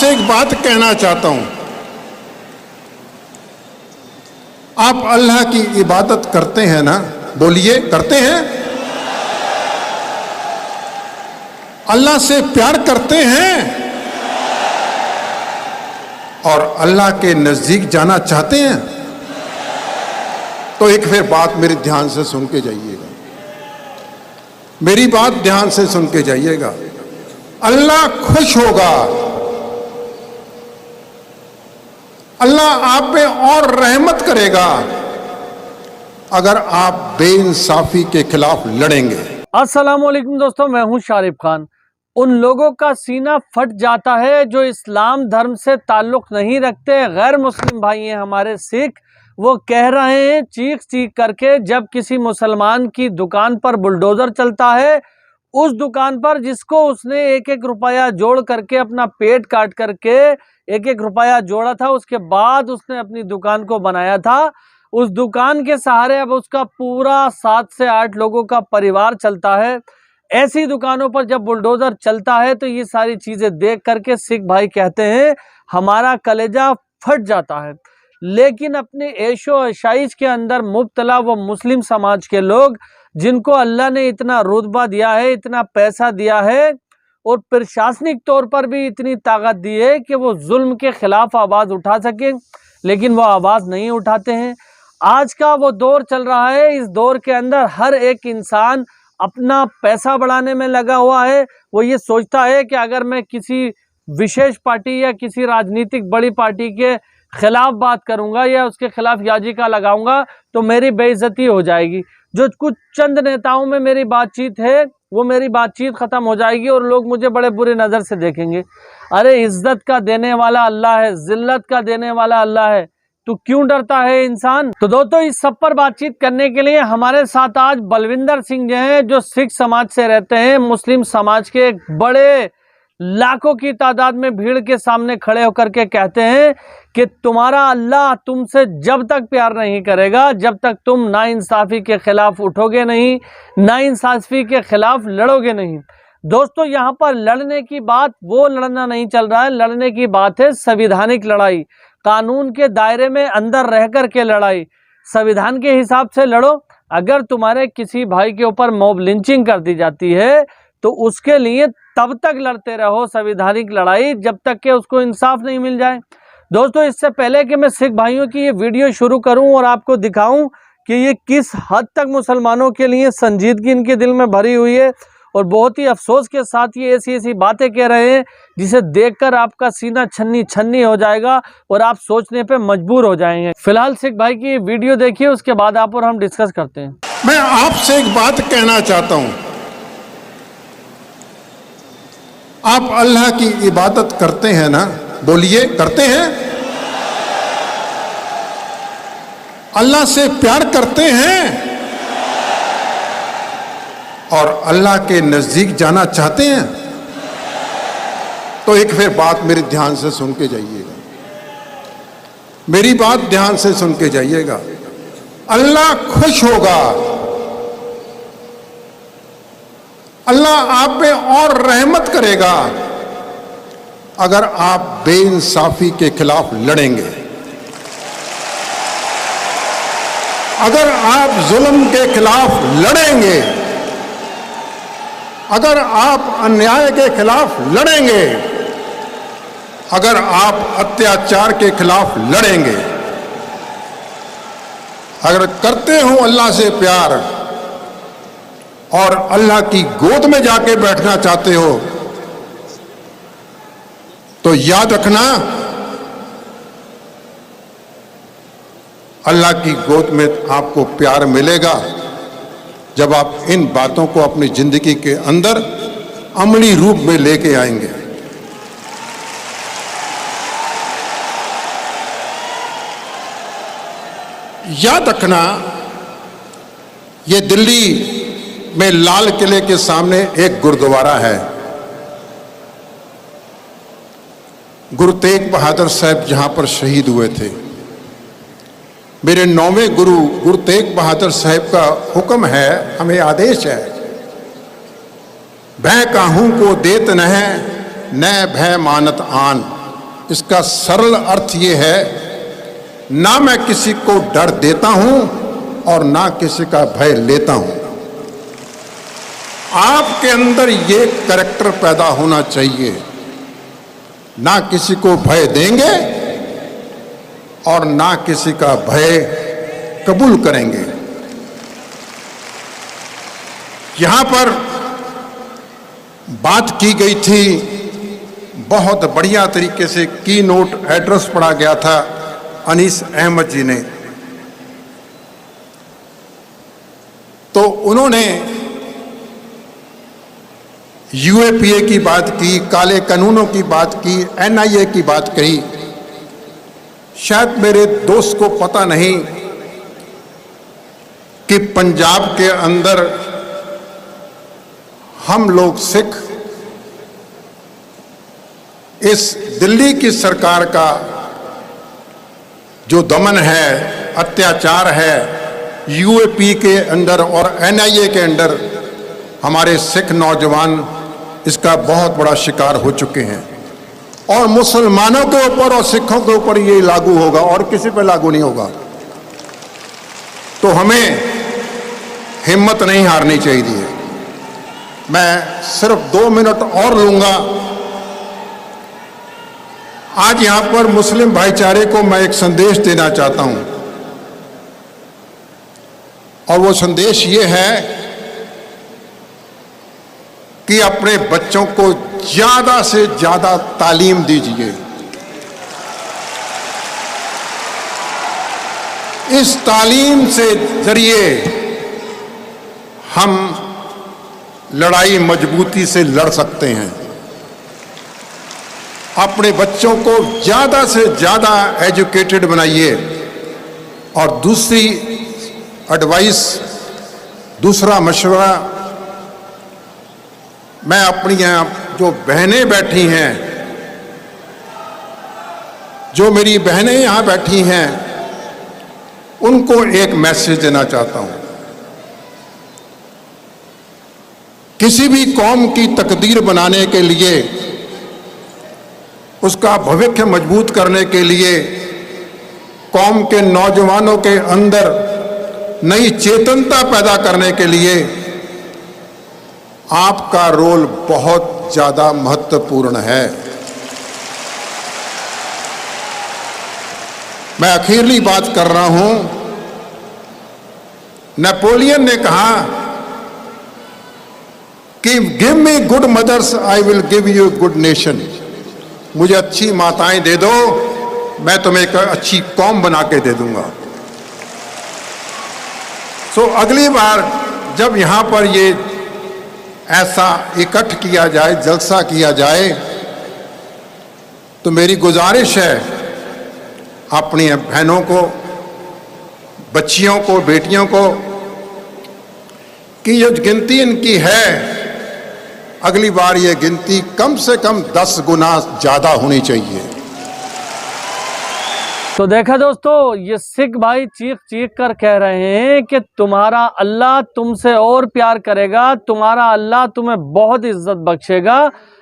आपसे एक बात कहना चाहता हूं। आप अल्लाह की इबादत करते हैं ना? बोलिए, करते हैं? अल्लाह से प्यार करते हैं और अल्लाह के नजदीक जाना चाहते हैं? तो एक फिर बात मेरी ध्यान से सुन के जाइएगा, मेरी बात ध्यान से सुन के जाइएगा। अल्लाह खुश होगा, अल्लाह आप पे और रहमत करेगा अगर आप बेइंसाफी के खिलाफ लड़ेंगे। अस्सलाम वालेकुम दोस्तों, मैं हूं शारिफ खान। उन लोगों का सीना फट जाता है जो इस्लाम धर्म से ताल्लुक नहीं रखते, गैर मुस्लिम भाई हैं हमारे सिख। वो कह रहे हैं चीख चीख करके, जब किसी मुसलमान की दुकान पर बुलडोजर चलता है, उस दुकान पर जिसको उसने एक एक रुपया जोड़ करके अपना पेट काट करके एक एक रुपया जोड़ा था, उसके बाद उसने अपनी दुकान को बनाया था, उस दुकान के सहारे अब उसका पूरा 7 से 8 लोगों का परिवार चलता है। ऐसी दुकानों पर जब बुलडोजर चलता है तो ये सारी चीजें देख करके सिख भाई कहते हैं हमारा कलेजा फट जाता है। लेकिन अपने ऐशो आशाइश के अंदर मुब्तला वो मुस्लिम समाज के लोग, जिनको अल्लाह ने इतना रुतबा दिया है, इतना पैसा दिया है और प्रशासनिक तौर पर भी इतनी ताकत दी है कि वो जुल्म के खिलाफ आवाज़ उठा सकें, लेकिन वो आवाज़ नहीं उठाते हैं। आज का वो दौर चल रहा है, इस दौर के अंदर हर एक इंसान अपना पैसा बढ़ाने में लगा हुआ है। वो ये सोचता है कि अगर मैं किसी विशेष पार्टी या किसी राजनीतिक बड़ी पार्टी के खिलाफ बात करूंगा या उसके खिलाफ याचिका लगाऊंगा तो मेरी बेइज्जती हो जाएगी। जो कुछ चंद नेताओं में मेरी बातचीत है वो मेरी बातचीत खत्म हो जाएगी और लोग मुझे बड़े बुरे नज़र से देखेंगे। अरे इज्जत का देने वाला अल्लाह है, जिल्लत का देने वाला अल्लाह है, तो क्यों डरता है इंसान? तो दोस्तों, इस सब पर बातचीत करने के लिए हमारे साथ आज बलविंदर सिंह जो हैं, जो सिख समाज से रहते हैं, मुस्लिम समाज के एक बड़े लाखों की तादाद में भीड़ के सामने खड़े होकर के कहते हैं कि तुम्हारा अल्लाह तुमसे जब तक प्यार नहीं करेगा, जब तक तुम नाइंसाफ़ी के खिलाफ उठोगे नहीं, नाइंसाफ़ी के खिलाफ लड़ोगे नहीं। दोस्तों, यहाँ पर लड़ने की बात, वो लड़ना नहीं चल रहा है, लड़ने की बात है संविधानिक लड़ाई, कानून के दायरे में अंदर रह कर के लड़ाई। संविधान के हिसाब से लड़ो। अगर तुम्हारे किसी भाई के ऊपर मॉब लिंचिंग कर दी जाती है तो उसके लिए तब तक लड़ते रहो संवैधानिक लड़ाई जब तक कि उसको इंसाफ नहीं मिल जाए। दोस्तों, इससे पहले कि मैं सिख भाइयों की ये वीडियो शुरू करूं और आपको दिखाऊं कि ये किस हद तक मुसलमानों के लिए संजीदगी इनके दिल में भरी हुई है और बहुत ही अफसोस के साथ ये ऐसी ऐसी बातें कह रहे हैं जिसे देखकर आपका सीना छन्नी छन्नी हो जाएगा और आप सोचने पे मजबूर हो जाएंगे। फिलहाल सिख भाई की वीडियो देखिए, उसके बाद आप और हम डिस्कस करते हैं। मैं आपसे एक बात कहना चाहता हूं। आप अल्लाह की इबादत करते हैं ना? बोलिए, करते हैं? अल्लाह से प्यार करते हैं और अल्लाह के नजदीक जाना चाहते हैं? तो एक फिर बात मेरी ध्यान से सुन के जाइएगा, मेरी बात ध्यान से सुन के जाइएगा। अल्लाह खुश होगा, अल्लाह आप पे और रहमत करेगा अगर आप बेइंसाफी के खिलाफ लड़ेंगे, अगर आप जुल्म के खिलाफ लड़ेंगे, अगर आप अन्याय के खिलाफ लड़ेंगे, अगर आप अत्याचार के खिलाफ लड़ेंगे, अगर करते हो अल्लाह से प्यार और अल्लाह की गोद में जाके बैठना चाहते हो तो याद रखना, अल्लाह की गोद में आपको प्यार मिलेगा जब आप इन बातों को अपनी जिंदगी के अंदर अमली रूप में लेके आएंगे। याद रखना, ये दिल्ली में लाल किले के सामने एक गुरुद्वारा है। गुरु तेग बहादुर साहब जहां पर शहीद हुए थे। मेरे 9वें गुरु तेग बहादुर साहब का हुक्म है, हमें आदेश है, भय काहू को देत न भय मानत आन। इसका सरल अर्थ ये है, ना मैं किसी को डर देता हूं और ना किसी का भय लेता हूं। आपके अंदर ये कैरेक्टर पैदा होना चाहिए, ना किसी को भय देंगे और ना किसी का भय कबूल करेंगे। यहां पर बात की गई थी, बहुत बढ़िया तरीके से की नोट एड्रेस पढ़ा गया था अनीस अहमद जी ने। तो उन्होंने यूएपीए की बात की, काले कानूनों की बात की, एनआईए की बात कही। शायद मेरे दोस्त को पता नहीं कि पंजाब के अंदर हम लोग सिख इस दिल्ली की सरकार का जो दमन है, अत्याचार है, यूएपी के अंदर और एनआईए के अंदर हमारे सिख नौजवान इसका बहुत बड़ा शिकार हो चुके हैं। और मुसलमानों के ऊपर और सिखों के ऊपर ये लागू होगा और किसी पर लागू नहीं होगा। तो हमें हिम्मत नहीं हारनी चाहिए। मैं सिर्फ 2 मिनट और लूंगा। आज यहां पर मुस्लिम भाईचारे को मैं एक संदेश देना चाहता हूं, और वो संदेश ये है कि अपने बच्चों को ज्यादा से ज्यादा तालीम दीजिए। इस तालीम से जरिए हम लड़ाई मजबूती से लड़ सकते हैं। अपने बच्चों को ज्यादा से ज्यादा एजुकेटेड बनाइए। और दूसरी एडवाइस, दूसरा मशवरा, मैं अपनी यहाँ जो बहनें बैठी हैं, जो मेरी बहनें यहाँ बैठी हैं, उनको एक मैसेज देना चाहता हूं। किसी भी कौम की तकदीर बनाने के लिए, उसका भविष्य मजबूत करने के लिए, कौम के नौजवानों के अंदर नई चेतनता पैदा करने के लिए आपका रोल बहुत ज्यादा महत्वपूर्ण है। मैं आखिरी बात कर रहा हूं। नेपोलियन ने कहा कि give me good mothers, I will give you good nation. मुझे अच्छी माताएं दे दो, मैं तुम्हें एक अच्छी कौम बना के दे दूंगा। सो अगली बार जब यहां पर ये ऐसा इकट्ठ किया जाए, जलसा किया जाए, तो मेरी गुजारिश है अपनी बहनों को, बच्चियों को, बेटियों को, कि जो गिनती इनकी है, अगली बार ये गिनती कम से कम 10 गुना ज्यादा होनी चाहिए। तो देखा दोस्तों, ये सिख भाई चीख चीख कर कह रहे हैं कि तुम्हारा अल्लाह तुमसे और प्यार करेगा, तुम्हारा अल्लाह तुम्हें बहुत इज्जत बख्शेगा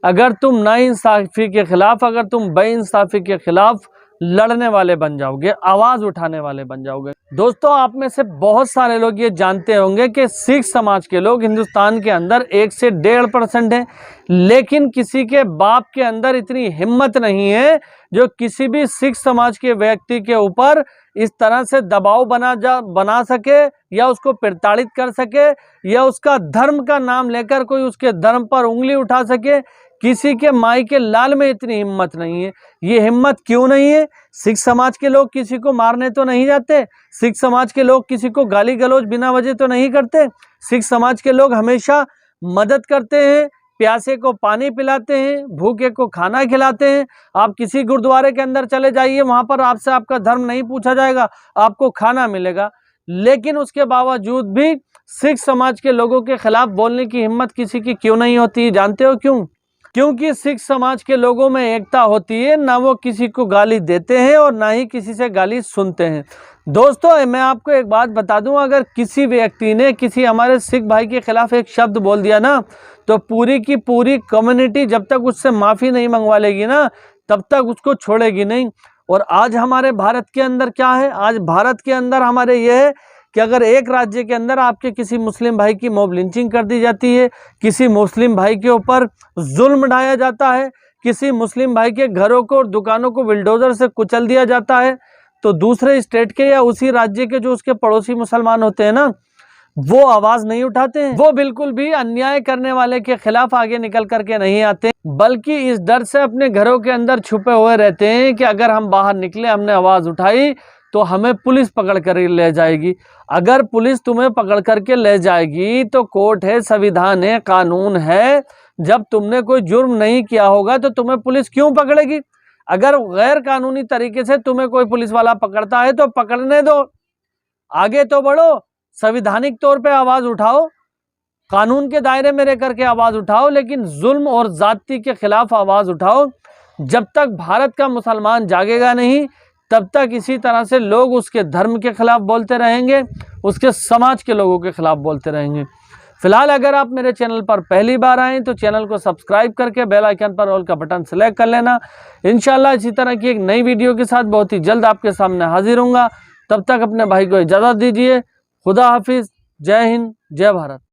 अगर तुम नाइंसाफी के खिलाफ, अगर तुम बेइंसाफी के खिलाफ लड़ने वाले बन जाओगे, आवाज उठाने वाले बन जाओगे। दोस्तों, आप में से बहुत सारे लोग ये जानते होंगे कि सिख समाज के लोग हिंदुस्तान के अंदर 1 से 1.5% हैं, लेकिन किसी के बाप के अंदर इतनी हिम्मत नहीं है जो किसी भी सिख समाज के व्यक्ति के ऊपर इस तरह से दबाव बना सके, या उसको प्रताड़ित कर सके, या उसका धर्म का नाम लेकर कोई उसके धर्म पर उंगली उठा सके। किसी के माई के लाल में इतनी हिम्मत नहीं है। ये हिम्मत क्यों नहीं है? सिख समाज के लोग किसी को मारने तो नहीं जाते, सिख समाज के लोग किसी को गाली गलौज बिना वजह तो नहीं करते, सिख समाज के लोग हमेशा मदद करते हैं, प्यासे को पानी पिलाते हैं, भूखे को खाना खिलाते हैं। आप किसी गुरुद्वारे के अंदर चले जाइए, वहां पर आपसे आपका धर्म नहीं पूछा जाएगा, आपको खाना मिलेगा। लेकिन उसके बावजूद भी सिख समाज के लोगों के खिलाफ बोलने की हिम्मत किसी की क्यों नहीं होती? जानते हो क्यों? क्योंकि सिख समाज के लोगों में एकता होती है, ना वो किसी को गाली देते हैं और ना ही किसी से गाली सुनते हैं। दोस्तों, मैं आपको एक बात बता दूं, अगर किसी व्यक्ति ने किसी हमारे सिख भाई के खिलाफ एक शब्द बोल दिया ना, तो पूरी की पूरी कम्युनिटी जब तक उससे माफ़ी नहीं मंगवा लेगी ना, तब तक उसको छोड़ेगी नहीं। और आज हमारे भारत के अंदर क्या है, आज भारत के अंदर हमारे ये है कि अगर एक राज्य के अंदर आपके किसी मुस्लिम भाई की मॉब लिंचिंग कर दी जाती है, किसी मुस्लिम भाई के ऊपर जुल्म ढाया जाता है, किसी मुस्लिम भाई के घरों को और दुकानों को बिल्डोजर से कुचल दिया जाता है, तो दूसरे स्टेट के या उसी राज्य के जो उसके पड़ोसी मुसलमान होते हैं ना, वो आवाज नहीं उठाते हैं, वो बिल्कुल भी अन्याय करने वाले के खिलाफ आगे निकल करके नहीं आते, बल्कि इस डर से अपने घरों के अंदर छुपे हुए रहते हैं कि अगर हम बाहर निकले, हमने आवाज उठाई तो हमें पुलिस पकड़ कर ले जाएगी। अगर पुलिस तुम्हें पकड़ करके ले जाएगी तो कोर्ट है, संविधान है, कानून है, जब तुमने कोई जुर्म नहीं किया होगा तो तुम्हें पुलिस क्यों पकड़ेगी? अगर गैर कानूनी तरीके से तुम्हें कोई पुलिस वाला पकड़ता है तो पकड़ने दो, आगे तो बढ़ो, संवैधानिक तौर पे आवाज उठाओ, कानून के दायरे में रह करके आवाज उठाओ, लेकिन जुल्म और जाति के खिलाफ आवाज उठाओ। जब तक भारत का मुसलमान जागेगा नहीं, तब तक इसी तरह से लोग उसके धर्म के खिलाफ बोलते रहेंगे, उसके समाज के लोगों के खिलाफ बोलते रहेंगे। फिलहाल अगर आप मेरे चैनल पर पहली बार आए तो चैनल को सब्सक्राइब करके बेल आइकन पर ऑल का बटन सेलेक्ट कर लेना। इंशाल्लाह इसी तरह की एक नई वीडियो के साथ बहुत ही जल्द आपके सामने हाजिर होऊंगा। तब तक अपने भाई को इजाज़त दीजिए। खुदा हाफिज। जय हिंद, जय भारत।